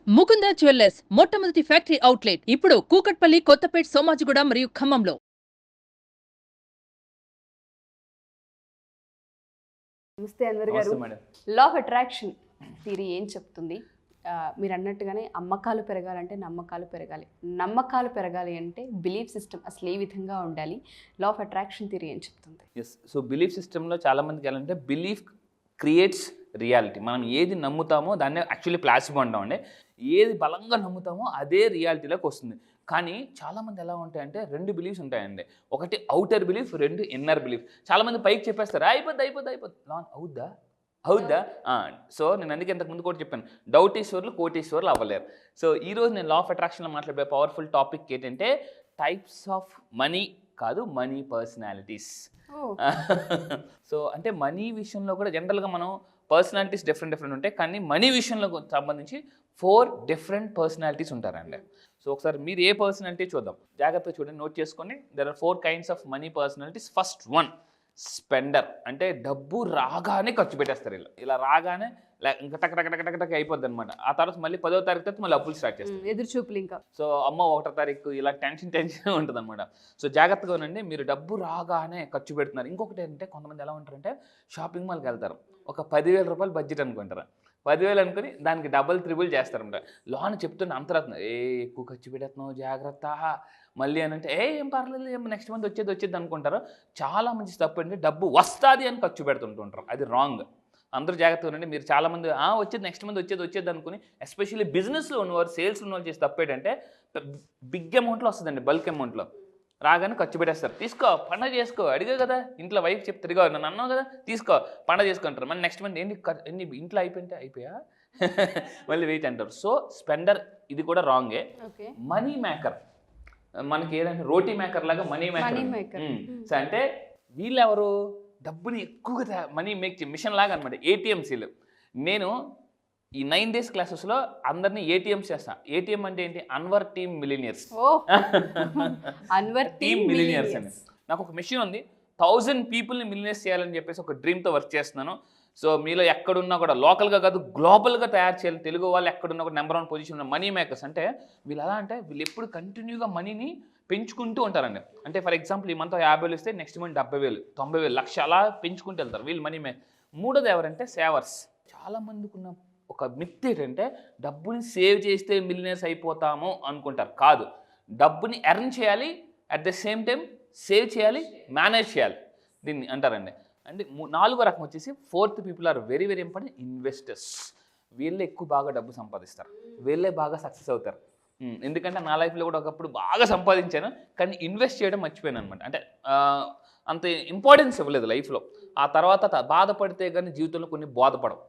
Mukunda jewellers మొట్టమొదటి factory outlet ఇప్పుడు కూకట్పల్లి, కొత్తపేట్, సోమాజిగూడ మరియు ఖమ్మంలో. నమస్తే అన్వర్ గారు. లా ఆఫ్ అట్రాక్షన్ థియరీ ఏం చెప్తుంది? మీరు అన్నట్టుగానే అమ్మకాలు పెరగాలంటే నమ్మకాలు పెరగాలి, నమ్మకాలు పెరగాలి అంటే బిలీఫ్ సిస్టమ్ అసలు ఏ విధంగా ఉండాలి? లా ఆఫ్ అట్రాక్షన్ థియరీ ఏం చెప్తుంది? ఎస్, సో బిలీఫ్ సిస్టంలో చాలామందికి వెళ్ళాలంటే బిలీఫ్ క్రియేట్స్ రియాలిటీ. మనం ఏది నమ్ముతామో దాన్ని యాక్చువల్లీ ప్లాసిబో అంటామండి. ఏది బలంగా నమ్ముతామో అదే రియాలిటీలోకి వస్తుంది. కానీ చాలామంది ఎలా ఉంటాయంటే రెండు బిలీఫ్స్ ఉంటాయండి. ఒకటి అవుటర్ బిలీఫ్, రెండు ఇన్నర్ బిలీఫ్. చాలామంది పైకి చెప్పేస్తారు అయిపోద్ది లాన్ అవుద్దా. సో నేను అందుకే ఇంతకుముందు కూడా చెప్పాను, డౌటీశ్వర్లు కోటీశ్వర్లు అవ్వలేరు. సో ఈరోజు నేను లా ఆఫ్ అట్రాక్షన్లో మాట్లాడే పవర్ఫుల్ టాపిక్ ఏంటంటే టైప్స్ ఆఫ్ మనీ కాదు, మనీ పర్సనాలిటీస్. సో అంటే మనీ విషయంలో కూడా జనరల్గా మనం పర్సనాలిటీస్ డిఫరెంట్ ఉంటాయి, కానీ మనీ విషయంలో సంబంధించి 4 డిఫరెంట్ పర్సనాలిటీస్ ఉంటారండి. సో ఒకసారి మీరు ఏ పర్సనాలిటీ చూద్దాం, జాగ్రత్తగా చూడండి, నోట్ చేసుకోండి. There are 4 kinds of money personalities. First one, spender. అంటే డబ్బు రాగానే ఖర్చు పెట్టేస్తారు. ఇలా రాగానే ఇంకా టక్ అయిపోద్ది అనమాట. ఆ తర్వాత మళ్ళీ 10వ తారీఖు తర్వాత మళ్ళీ అప్పులు స్టార్ట్ చేస్తారు, ఎదురు చూపులు ఇంకా. సో అమ్మ 1వ తారీఖు ఇలా టెన్షన్ ఉంటుంది అనమాట. సో జాగ్రత్తగా ఉండండి, మీరు డబ్బు రాగానే ఖర్చు పెడుతున్నారు. ఇంకొకటి ఏంటంటే కొంతమంది ఎలా ఉంటారంటే షాపింగ్ మాల్కి వెళ్తారు, ఒక 10,000 రూపాయలు బడ్జెట్ అనుకుంటారు. 10,000 అనుకుని దానికి డబుల్ త్రిబుల్ చేస్తారనమాట. లోన్ చెప్తున్న అంతరాత్మ ఎక్కువ ఖర్చు పెట్టేస్తున్నావు జాగ్రత్త మళ్ళీ అని అంటే ఏం పర్లేదు, ఏం నెక్స్ట్ మంత్ వచ్చేది అనుకుంటారు. చాలా మంచి తప్పు అంటే డబ్బు వస్తుంది అని ఖర్చు పెడుతుంటుంటారు. అది రాంగ్. అందరూ జాగ్రత్తగా ఉండండి. మీరు చాలామంది వచ్చేది నెక్స్ట్ మంత్ వచ్చేది అనుకుని, ఎస్పెషల్లీ బిజినెస్లో ఉన్నవారు, సేల్స్లో ఉన్నవారు చేసి తప్పు ఏంటంటే బిగ్ అమౌంట్లో వస్తుందండి, బల్క్ అమౌంట్లో రాగానే ఖర్చు పెట్టేస్తారు. తీసుకో, పండగ చేసుకో, అడిగే కదా ఇంట్లో వైఫ్ చెప్తారు, ఇగో నన్ను అన్నావు కదా తీసుకో పండగ చేసుకుంటారు. మళ్ళీ నెక్స్ట్ మంత్ ఎన్ని ఇంట్లో అయిపోయా మళ్ళీ వెయిట్ అంటారు. సో స్పెండర్ ఇది కూడా రాంగే. మనీ మేకర్, మనకి ఏదంటే రోటీ మేకర్ లాగా మనీ మేకర్. సో అంటే వీళ్ళెవరు? డబ్బుని ఎక్కువగా మనీ మేక్ మిషన్ లాగా అనమాట, ఏటీఎంసీలు. నేను ఈ 9 days క్లాసెస్లో అందరినీ ఏటీఎంస్ చేస్తాను. ఏటీఎం అంటే ఏంటి? Anwar team millionaires. Anwar team millionaires అని నాకు ఒక మిషన్ ఉంది. 1000 పీపుల్ని మిలినియర్స్ చేయాలని చెప్పేసి ఒక డ్రీమ్తో వర్క్ చేస్తున్నాను. సో మీలో ఎక్కడున్నా కూడా లోకల్గా కాదు గ్లోబల్గా తయారు చేయాలి. తెలుగు వాళ్ళు ఎక్కడున్నా కూడా నెంబర్ 1 పొజిషన్ ఉన్న మనీ మేకర్స్. అంటే వీళ్ళు ఎలా అంటే వీళ్ళు ఎప్పుడు కంటిన్యూగా మనీని పెంచుకుంటూ ఉంటారండి. అంటే ఫర్ ఎగ్జాంపుల్ ఈ మంత్ 50,000 ఇస్తే నెక్స్ట్ మంత్ 70,000, 90,000, లక్ష అలా పెంచుకుంటూ వెళ్తారు వీళ్ళు మనీ మేకర్. మూడోది ఎవరంటే సేవర్స్. చాలామందికి ఉన్న ఒక మిత్ ఏంటంటే డబ్బుని సేవ్ చేస్తే మిలియనర్స్ అయిపోతాము అనుకుంటారు. కాదు, డబ్బుని ఎర్న్ చేయాలి, at the same time save చేయాలి, మేనేజ్ చేయాలి, దీన్ని అంటారండి. అంటే 4వ రకం వచ్చేసి 4th people are very important, investors. వీళ్ళే ఎక్కువ బాగా డబ్బు సంపాదిస్తారు, వీళ్ళే బాగా సక్సెస్ అవుతారు. ఎందుకంటే నా లైఫ్లో కూడా ఒకప్పుడు బాగా సంపాదించాను, కానీ ఇన్వెస్ట్ చేయడం మర్చిపోయాను అనమాట. అంటే అంత ఇంపార్టెన్స్ ఇవ్వలేదు లైఫ్లో. ఆ తర్వాత బాధపడితే కానీ జీవితంలో కొన్ని బోధపడవు.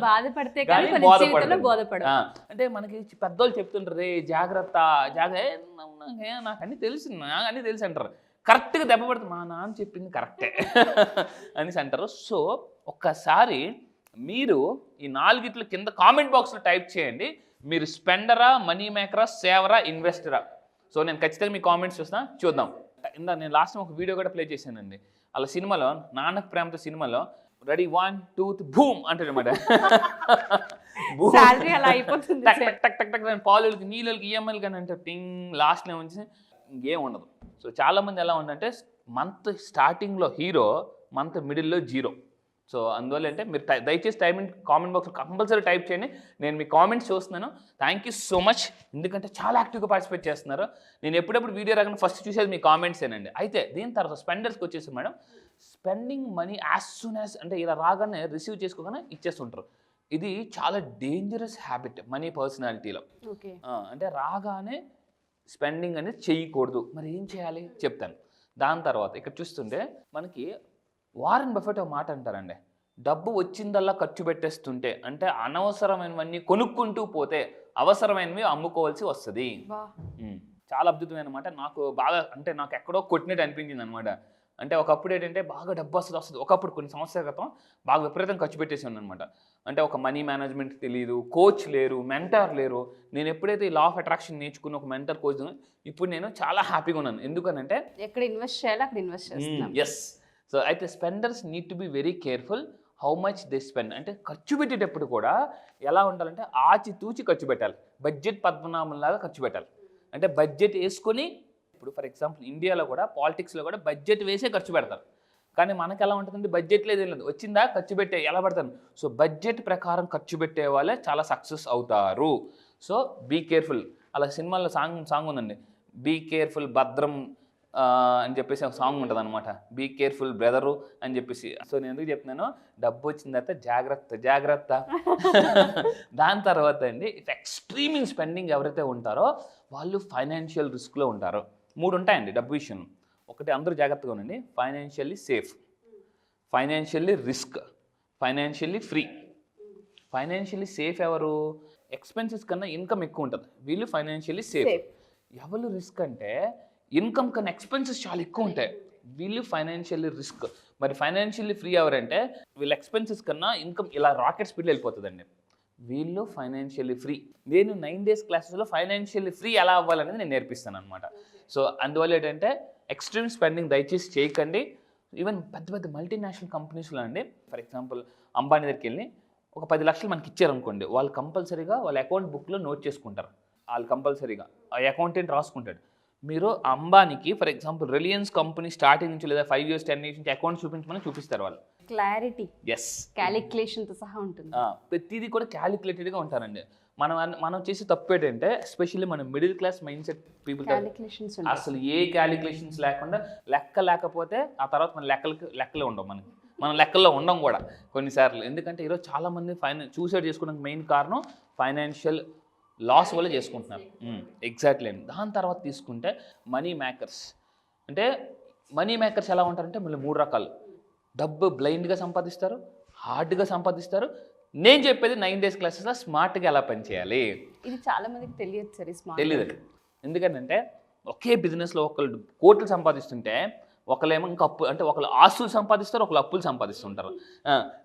బాధపడితే అంటే మనకి పెద్దోళ్ళు చెప్తుంటారు జాగ్రత్త నాకు అన్నీ తెలుసు అంటారు. కరెక్ట్గా దెబ్బ పడుతుంది, మా నాన్న చెప్పింది కరెక్టే అనేసి అంటారు. సో ఒక్కసారి మీరు ఈ 4 కింద కామెంట్ బాక్స్లో టైప్ చేయండి, మీరు స్పెండరా, మనీ మేకరా, సేవరా, ఇన్వెస్టరా. సో నేను ఖచ్చితంగా మీ కామెంట్స్ చూద్దాం. నేను లాస్ట్ టైం ఒక వీడియో కూడా ప్లే చేశానండి. అలా సినిమాలో నాన్నకు ప్రేమతో సినిమాలో రెడీ 1 2 బూమ్ అంటాడనమాట. పాలులకి నీళ్ళకి ఈఎంఐలు కానీ అంటే టింగ్ లాస్ట్లో ఉంచి ఇంకేం ఉండదు. సో చాలామంది ఎలా ఉందంటే మంత్ స్టార్టింగ్లో హీరో, మంత్ మిడిల్లో జీరో. సో అందువల్ల అంటే మీరు దయచేసి కామెంట్ బాక్స్లో కంపల్సరీ టైప్ చేయండి. నేను మీ కామెంట్స్ చూస్తున్నాను. థ్యాంక్ యూ సో మచ్, ఎందుకంటే చాలా యాక్టివ్గా పార్టిసిపేట్ చేస్తున్నారు. నేను ఎప్పుడెప్పుడు వీడియో రాగానే ఫస్ట్ చూసేది మీ కామెంట్సేనండి. అయితే దీని తర్వాత స్పెండర్స్కి వచ్చేసి madam, spending money as soon as అంటే ఇలా రాగానే రిసీవ్ చేసుకోగానే ఇచ్చేస్తుంటారు. ఇది చాలా డేంజరస్ హ్యాబిట్ మనీ పర్సనాలిటీలో. అంటే రాగానే స్పెండింగ్ అనేది చేయకూడదు. మరి ఏం చేయాలి చెప్తాను. దాని తర్వాత ఇక్కడ చూస్తుంటే మనకి వారెన్ బఫెట్ ఒక మాట అంటారండి, డబ్బు వచ్చిందల్లా ఖర్చు పెట్టేస్తుంటే అంటే అనవసరమైనవన్నీ కొనుక్కుంటూ పోతే అవసరమైనవి అమ్ముకోవాల్సి వస్తుంది. చాలా అద్భుతమైన మాట. నాకు బాగా అంటే నాకు ఎక్కడో కొట్టినట్టు అనిపించింది అనమాట. అంటే ఒకప్పుడు ఏంటంటే బాగా డబ్బు వస్తుంది. ఒకప్పుడు కొన్ని సంవత్సరాల క్రితం బాగా విపరీతం ఖర్చు పెట్టేసి అనమాట. అంటే ఒక మనీ మేనేజ్మెంట్ తెలియదు, కోచ్ లేరు, మెంటర్ లేరు. నేను ఎప్పుడైతే ఈ లా ఆఫ్ అట్రాక్షన్ నేర్చుకున్న ఒక మెంటర్ కోచ్, ఇప్పుడు నేను చాలా హ్యాపీగా ఉన్నాను. ఎందుకనంటే ఎక్కడ ఇన్వెస్ట్ చేయాలి అక్కడ ఇన్వెస్ట్ చేస్తున్నాను. ఎస్. సో అయితే spenders need to be very careful. How much they spend. అంటే ఖర్చు పెట్టేటప్పుడు కూడా ఎలా ఉండాలంటే ఆచితూచి ఖర్చు పెట్టాలి. బడ్జెట్ పద్మనాభంలాగా ఖర్చు పెట్టాలి. అంటే బడ్జెట్ వేసుకొని, ఇప్పుడు ఫర్ ఎగ్జాంపుల్ ఇండియాలో కూడా పాలిటిక్స్లో కూడా బడ్జెట్ వేసే ఖర్చు పెడతారు. కానీ మనకు ఎలా ఉంటుందంటే బడ్జెట్ లేదు, వచ్చిందా ఖర్చు పెట్టే ఎలా పెడతాను. సో బడ్జెట్ ప్రకారం ఖర్చు పెట్టే వాళ్ళే చాలా సక్సెస్ అవుతారు. So be careful. అలా సినిమాలో సాంగ్ ఉందండి, బీ కేర్ఫుల్ భద్రం అని చెప్పేసి ఒక సాంగ్ ఉంటుంది అనమాట, బీ కేర్ఫుల్ బ్రదరు అని చెప్పేసి. సో నేను ఎందుకు చెప్తున్నాను, డబ్బు వచ్చిన తర్వాత జాగ్రత్త జాగ్రత్త. దాని తర్వాత అండి ఎక్స్ట్రీమ్ ఇన్ స్పెండింగ్ ఎవరైతే ఉంటారో వాళ్ళు ఫైనాన్షియల్ రిస్క్లో ఉంటారు. 3 ఉంటాయండి డబ్బు విషయం. ఒకటి అందరూ జాగ్రత్తగా ఉండండి, financially safe, financially risk, financially free. Financially safe ఎవరు, ఎక్స్పెన్సెస్ కన్నా ఇన్కమ్ ఎక్కువ ఉంటుంది, వీళ్ళు ఫైనాన్షియల్లీ సేఫ్. ఎవరు రిస్క్ అంటే ఇన్కమ్ కన్నా ఎక్స్పెన్సెస్ చాలా ఎక్కువ ఉంటాయి, వీళ్ళు ఫైనాన్షియల్లీ రిస్క్. మరి ఫైనాన్షియల్లీ ఫ్రీ ఎవరంటే వీళ్ళ ఎక్స్పెన్సెస్ కన్నా ఇన్కమ్ ఇలా రాకెట్ స్పీడ్లో వెళ్ళిపోతుందండి, వీళ్ళు ఫైనాన్షియల్లీ ఫ్రీ. నేను 9 days క్లాసెస్లో ఫైనాన్షియల్లీ ఫ్రీ ఎలా అవ్వాలనేది నేను నేర్పిస్తాను అనమాట. సో అందువల్ల ఏంటంటే ఎక్స్ట్రీమ్ స్పెండింగ్ దయచేసి చేయకండి. ఈవెన్ పెద్ద పెద్ద మల్టీనేషనల్ కంపెనీస్లో అండి, ఫర్ ఎగ్జాంపుల్ అంబానీ దగ్గరికి వెళ్ళి ఒక 10 లక్షలు మనకి ఇచ్చారనుకోండి, వాళ్ళు కంపల్సరీగా వాళ్ళ అకౌంట్ బుక్లో నోట్ చేసుకుంటారు. వాళ్ళు కంపల్సరీగా ఆ అకౌంటెంట్ రాసుకుంటాడు. మీరు అంబానీకి for example Reliance company starting నుంచి లేదా 5 years 10 years నుంచి అకౌంట్ చూపించమని చూపిస్తారు వాళ్ళు. క్లారిటీ, ఎస్, క్యాలిక్యులేషన్తో సహా ఉంటుంది. ప్రతిదీ కూడా క్యాలిక్యులేటెడ్గా ఉంటారండి. మనం చేసే తప్పు ఏంటంటే ఎస్పెషల్లీ మన middle class mind set people అసలు ఏ క్యాలిక్యులేషన్స్ లేకుండా, లెక్క లేకపోతే ఆ తర్వాత మన లెక్కలే ఉండవు, మన లెక్కల్లో ఉండం కూడా కొన్నిసార్లు. ఎందుకంటే ఈరోజు చాలామంది సూసైడ్ చేసుకోవడానికి మెయిన్ కారణం ఫైనాన్షియల్ లాస్ వల్ల చేసుకుంటున్నారు. ఎగ్జాక్ట్లీ అండి. దాని తర్వాత తీసుకుంటే మనీ మేకర్స్. అంటే మనీ మేకర్స్ ఎలా ఉంటారంటే మళ్ళీ 3 రకాలు. డబ్బు బ్లైండ్గా సంపాదిస్తారు, హార్డ్గా సంపాదిస్తారు. నేను చెప్పేది 9 days క్లాసెస్లో స్మార్ట్గా ఎలా పనిచేయాలి. ఇది చాలా మందికి తెలియదు సార్, తెలియదు. ఎందుకంటే ఒకే బిజినెస్లో ఒకళ్ళు కోట్లు సంపాదిస్తుంటే ఒకళ్ళేమో ఇంకా అప్పు, అంటే ఒకళ్ళు ఆస్తులు సంపాదిస్తారు, ఒకళ్ళు అప్పులు సంపాదిస్తుంటారు.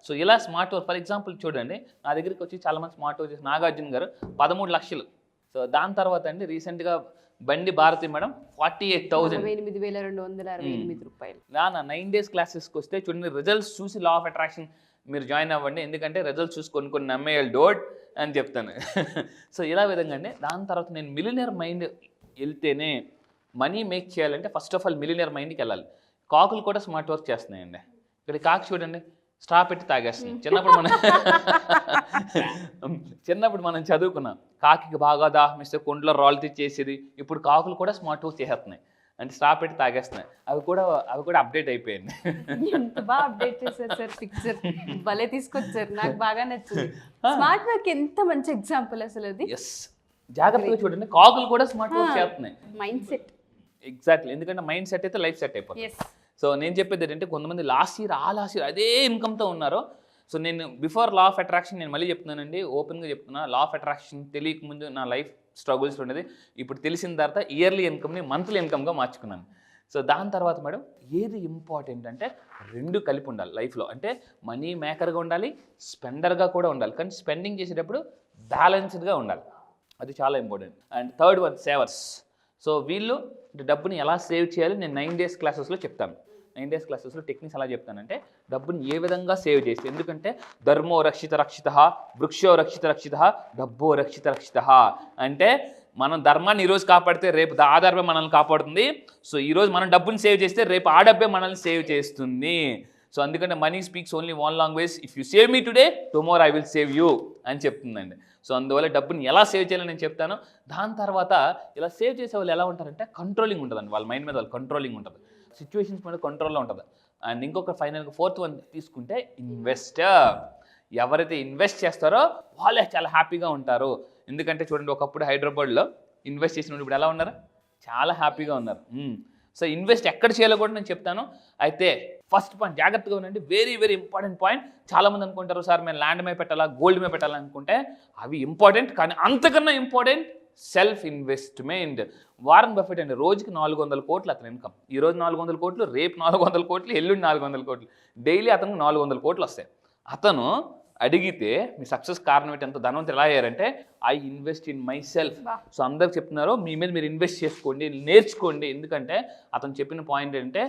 సో ఇలా స్మార్ట్ వర్క్ ఫర్ ఎగ్జాంపుల్ చూడండి, నా దగ్గరికి వచ్చి చాలామంది స్మార్ట్ వర్క్ చేసి నాగార్జున గారు 13 లక్షలు. సో దాని తర్వాత అండి రీసెంట్గా బండి భారతి మేడం 48,000, 8,268 రూపాయలు. నా 9 days క్లాసెస్కి వస్తే చూడండి, రిజల్ట్స్ చూసి లా ఆఫ్ అట్రాక్షన్ మీరు జాయిన్ అవ్వండి. ఎందుకంటే రిజల్ట్స్ చూసి కొన్ని నమ్మేయాలి డోట్ అని చెప్తాను. సో ఇలా విధంగా అండి. దాని తర్వాత నేను మిలియనర్ మైండ్ వెళ్తేనే మనీ మేక్ చేయాలంటే ఫస్ట్ ఆఫ్ ఆల్ మిలియనర్ మైండ్కి వెళ్ళాలి. కాకులు కూడా స్మార్ట్ వర్క్ చేస్తున్నాయండి. ఇక్కడ కాకు చూడండి, స్ట్రా పెట్టి తాగేస్తుంది. చిన్నప్పుడు మనం చదువుకున్నాం, కాకి బాగా దాహమిస్తే కొండలో రాళ్ళు తెచ్చేసేది. ఇప్పుడు కాకులు కూడా స్మార్ట్ వర్క్ చేసేస్తున్నాయి, అంటే స్ట్రా పెట్టి తాగేస్తున్నాయి. అవి కూడా అప్డేట్ అయిపోయింది. ఎంత బాగా అప్డేట్ చేశారు సార్, పిక్చర్ భలే తీసుకొచ్చారు, నాకు బాగా నచ్చింది. స్మార్ట్ వర్క్ ఎంత మంచి ఎగ్జాంపుల్ అసలు అది. ఎస్, జాగ్రత్తగా చూడండి, కాకులు కూడా స్మార్ట్ వర్క్ చేస్తున్నాయి. Mind set, exactly. ఎందుకంటే మైండ్ సెట్ అయితే లైఫ్ సెట్ అయిపోతుంది. సో నేను చెప్పేది ఏంటంటే కొంతమంది లాస్ట్ ఇయర్ అదే ఇన్కమ్తో ఉన్నారు. సో నేను బిఫోర్ లా ఆఫ్ అట్రాక్షన్ నేను మళ్ళీ చెప్తున్నానండి, ఓపెన్గా చెప్తున్నా, లా ఆఫ్ అట్రాక్షన్ తెలియకముందు నా లైఫ్ స్ట్రగుల్స్ ఉండేది. ఇప్పుడు తెలిసిన తర్వాత ఇయర్లీ ఇన్కమ్ని మంత్లీ ఇన్కమ్గా మార్చుకున్నాను. సో దాని తర్వాత మేడం ఏది ఇంపార్టెంట్ అంటే 2 కలిపి ఉండాలి లైఫ్లో. అంటే మనీ మేకర్గా ఉండాలి, స్పెండర్గా కూడా ఉండాలి. కానీ స్పెండింగ్ చేసేటప్పుడు బ్యాలెన్స్డ్గా ఉండాలి, అది చాలా important. And third one savours. So వీళ్ళు డబ్బుని ఎలా సేవ్ చేయాలి నేను 9 days క్లాసెస్లో చెప్తాను. 9 days క్లాసెస్లో టెక్నిక్స్ ఎలా చెప్తానంటే డబ్బుని ఏ విధంగా సేవ్ చేసి. ఎందుకంటే ధర్మో రక్షిత రక్షిత, వృక్షో రక్షిత రక్షిత, డబ్బో రక్షిత రక్షిత. అంటే మనం ధర్మాన్ని ఈరోజు కాపాడితే రేపు ఆ డబ్బే మనల్ని కాపాడుతుంది. సో ఈరోజు మనం డబ్బుని సేవ్ చేస్తే రేపు ఆ డబ్బే మనల్ని సేవ్ చేస్తుంది. సో అందుకంటే money speaks only one language, if you save me today tomorrow I will save you అని చెప్తుందండి. సో అందువల్ల డబ్బుని ఎలా సేవ్ చేయాలని నేను చెప్తాను. దాని తర్వాత ఇలా సేవ్ చేసే వాళ్ళు ఎలా ఉంటారంటే కంట్రోలింగ్ ఉంటుందండి, వాళ్ళ మైండ్ మీద వాళ్ళు కంట్రోలింగ్ ఉంటుంది, సిచ్యువేషన్స్ మీద కంట్రోల్లో ఉంటుంది. అండ్ ఇంకొక ఫైనల్గా 4th వన్ తీసుకుంటే ఇన్వెస్టర్. ఎవరైతే ఇన్వెస్ట్ చేస్తారో వాళ్ళే చాలా హ్యాపీగా ఉంటారు. ఎందుకంటే చూడండి, ఒకప్పుడు హైదరాబాద్లో ఇన్వెస్ట్ చేసినప్పుడు ఇప్పుడు ఎలా ఉన్నారు, చాలా హ్యాపీగా ఉన్నారు. సో ఇన్వెస్ట్ ఎక్కడ చేయాలో కూడా నేను చెప్తాను. అయితే ఫస్ట్ పాయింట్ జాగ్రత్తగా ఉండండి, వెరీ వెరీ ఇంపార్టెంట్ పాయింట్. చాలామంది అనుకుంటారు సార్ మేము ల్యాండ్ మీద పెట్టాలా, గోల్డ్ మీద పెట్టాలనుకుంటే అవి ఇంపార్టెంట్, కానీ అంతకన్నా important self investment. Warren Buffett అండి రోజుకి 400 కోట్లు అతని ఇన్కమ్. ఈరోజు 400 కోట్లు, రేపు 400 కోట్లు, ఎల్లుండి 400 కోట్లు. డైలీ అతనికి 400 కోట్లు వస్తాయి. అతను అడిగితే మీ సక్సెస్ కారణం ఏంటి, ఎంత ధనవంతులు ఎలా అయ్యారంటే I invest in my self. So అందరికి చెప్తున్నారు మీ మీద మీరు ఇన్వెస్ట్ చేసుకోండి, నేర్చుకోండి. ఎందుకంటే అతను చెప్పిన పాయింట్ ఏంటంటే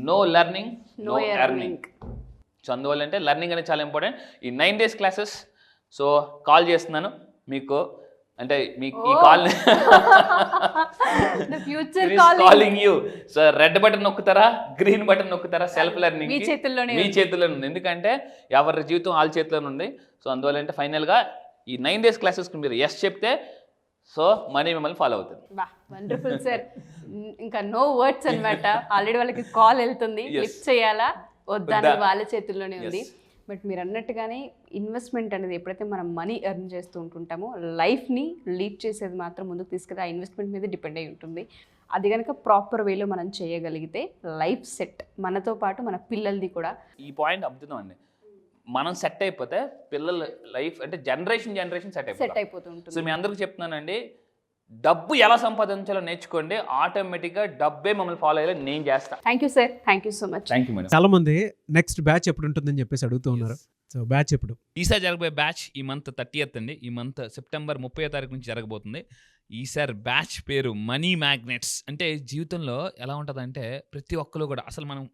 no learning no earning. So అందువల్ల అంటే లెర్నింగ్ అనేది చాలా ఇంపార్టెంట్. ఈ 9 days క్లాసెస్, సో కాల్ చేస్తున్నాను మీకు, అంటే మీకు ఈ call future calling you. So red button నొక్కుతారా, గ్రీన్ బటన్ నొక్కుతారా, సెల్ఫ్ లెర్నింగ్ మీ చేతుల్లోనే మీ చేతుల్లో ఉంది. ఎందుకంటే ఎవరి జీవితం వాళ్ళ చేతిలోనే ఉంది. సో అందువల్ల అంటే ఫైనల్గా ఈ 9 days క్లాసెస్కి మీరు ఎస్ చెప్తే సో మనీ మిమ్మల్ని ఫాలో అవుతుంది. Wonderful sir. ఇంకా నో వర్డ్స్ అన్నమాట. ఆల్రెడీ వాళ్ళకి కాల్ వెళ్తుంది, లిఫ్ట్ చేయాలా వద్దా అనేది వాళ్ళ చేతుల్లోనే ఉంది. బట్ మీరు అన్నట్టుగానే ఇన్వెస్ట్మెంట్ అనేది ఎప్పుడైతే మనం మనీ ఎర్న్ చేస్తూ ఉంటుంటామో లైఫ్ని లీడ్ చేసేది మాత్రం ముందుకు తీసుకెళ్తే ఆ ఇన్వెస్ట్మెంట్ మీద డిపెండ్ అయి ఉంటుంది. అది కనుక ప్రాపర్ వేలో మనం చేయగలిగితే లైఫ్ సెట్, మనతో పాటు మన పిల్లలది కూడా. ఈ పాయింట్ అమ్ముతున్నాం అండి, మనం సెట్ అయిపోతే పిల్లల లైఫ్ అంటే జనరేషన్ సెట్ అయిపోతూ ఉంటుంది. సో మీ అందరికీ చెప్తున్నానండి, డబ్బు ఎలా సంపాదించాలో నేర్చుకోండి, ఆటోమేటిక్గా డబ్బే మమ్మల్ని ఫాలో అయ్యేలా నేను చేస్తాను. Thank you sir, thank you so much. Thank you madam. చాలా మంది నెక్స్ట్ బ్యాచ్ ఎప్పుడు ఉంటుందని చెప్పేసి అడుగుతూ ఉన్నారు. సో బ్యాచ్ ఎప్పుడు? ఈసారి జరగబోయే బ్యాచ్ ఈ మంత్ 30th అండి. ఈ మంత్ సెప్టెంబర్ 30వ తారీఖు నుంచి జరగబోతుంది. ఈసారి బ్యాచ్ పేరు మనీ మ్యాగ్నెట్స్. అంటే జీవితంలో ఎలా ఉంటుందంటే ప్రతి ఒక్కరు కూడా, అసలు మనం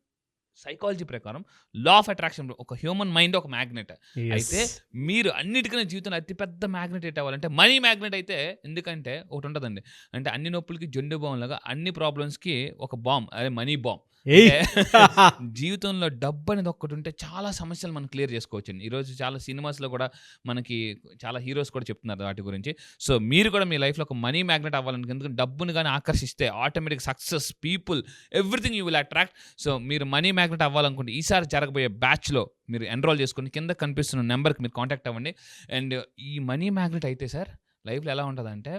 సైకాలజీ ప్రకారం లా ఆఫ్ అట్రాక్షన్, ఒక హ్యూమన్ మైండ్ ఒక మ్యాగ్నెట్. అయితే మీరు అన్నిటికన్నా జీవితంలో అతిపెద్ద మ్యాగ్నెట్ ఏంటి అవ్వాలంటే మనీ మ్యాగ్నెట్ అయితే. ఎందుకంటే ఒకటి ఉంటుందండి, అంటే అన్ని నొప్పులకి జొండు బాంబ్ లాగా అన్ని ప్రాబ్లమ్స్కి ఒక బాంబ్, అదే మనీ బాంబ్. జీవితంలో డబ్బు అనేది ఒక్కటి ఉంటే చాలా సమస్యలు మనం క్లియర్ చేసుకోవచ్చు. ఈరోజు చాలా సినిమాస్లో కూడా మనకి చాలా హీరోస్ కూడా చెప్తున్నారు వాటి గురించి. సో మీరు కూడా మీ లైఫ్లో ఒక మనీ మ్యాగ్నెట్ అవ్వాలని, ఎందుకంటే డబ్బుని కానీ ఆకర్షిస్తే automatic success, people, everything you will attract. So మీరు మనీ మ్యాగ్నెట్ అవ్వాలనుకుంటే ఈసారి జరగబోయే బ్యాచ్లో మీరు ఎన్రోల్ చేసుకుని కింద కనిపిస్తున్న నెంబర్కి మీరు కాంటాక్ట్ అవ్వండి. అండ్ ఈ మనీ మ్యాగ్నెట్ అయితే సార్ లైఫ్లో ఎలా ఉంటుందంటే,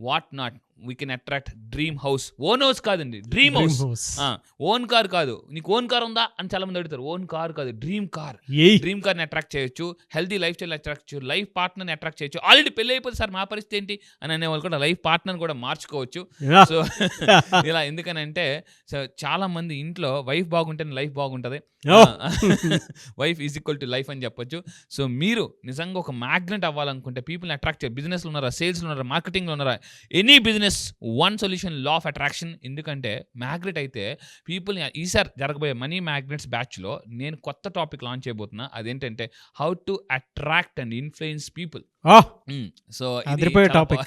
what not we can attract dream house. Own house కాదండి, డ్రీమ్ హౌస్. ఓన్ కార్ కాదు, నీకు ఓన్ కార్ ఉందా అని చాలా మంది అడుగుతారు. ఓన్ కార్ కాదు, డ్రీమ్ కార్. డ్రీమ్ కార్ని అట్రాక్ట్ చేయొచ్చు, హెల్తీ లైఫ్ స్టైల్ అట్రాక్ట్ చేయొచ్చు, లైఫ్ పార్ట్నర్ని అట్రాక్ట్ చేయొచ్చు. ఆల్రెడీ పెళ్ళి అయిపోతే సార్ మా పరిస్థితి ఏంటి అని అనేవాళ్ళు కూడా లైఫ్ పార్ట్నర్ని కూడా మార్చుకోవచ్చు. సో ఇలా ఎందుకనంటే, సో చాలా మంది ఇంట్లో వైఫ్ బాగుంటేనే లైఫ్ బాగుంటుంది, wife is equal to life అని చెప్పొచ్చు. సో మీరు నిజంగా ఒక మ్యాగ్నెట్ అవ్వాలనుకుంటే, పీపుల్ని అట్రాక్ట్ చేయాలి. బిజినెస్లో ఉన్నారా, సేల్స్లో ఉన్నారా, మార్కెటింగ్లో ఉన్నారా, any business, one solution law of attraction. ఎందుకంటే మ్యాగ్నెట్ అయితే పీపుల్ని. ఈసారి జరగబోయే మనీ మ్యాగ్నెట్స్ బ్యాచ్లో నేను కొత్త టాపిక్ లాంచ్ చేయబోతున్నా. అదేంటంటే how to attract and influence people. So topic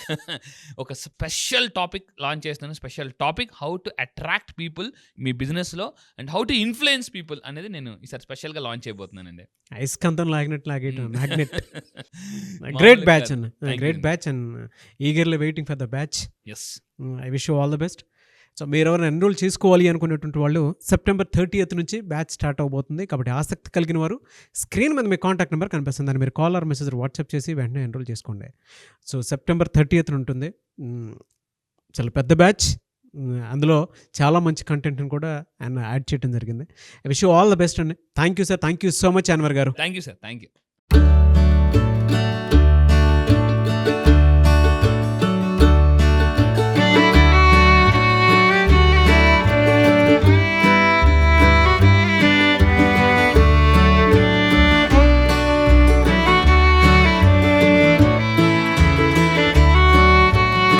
ఒక స్పెషల్ టాపిక్ లాంచ్ చేస్తున్నాను. Special topic how to attract people మీ బిజినెస్లో and how to influence people అనేది నేను ఈసారి స్పెషల్గా లాంచ్ చేయబోతున్నానండి. ఐస్కంతం లాగినట్టు మ్యాగ్నెట్. గ్రేట్ బ్యాచ్ అన్న, great batch and eagerly waiting for the batch. Yes, I wish you all the best. So మీరు ఎవరైనా ఎన్రోల్ చేసుకోవాలి అనుకునేటువంటి వాళ్ళు September 30th నుంచి బ్యాచ్ స్టార్ట్ అవబోతుంది. కాబట్టి ఆసక్తి కలిగిన వారు స్క్రీన్ మీద మీ కాంటాక్ట్ నెంబర్ కనిపిస్తుంది, దాన్ని మీరు కాల్ ఆర్ మెసేజ్ వాట్సాప్ చేసి వెంటనే ఎన్రోల్ చేసుకోండి. సో September 30th ఉంటుంది. చాలా పెద్ద బ్యాచ్, అందులో చాలా మంచి కంటెంట్ని కూడా ఆయన యాడ్ చేయడం జరిగింది. I wish you all the best అండి. Thank you sir, thank you so much Anwar గారు. Thank you sir, thank you.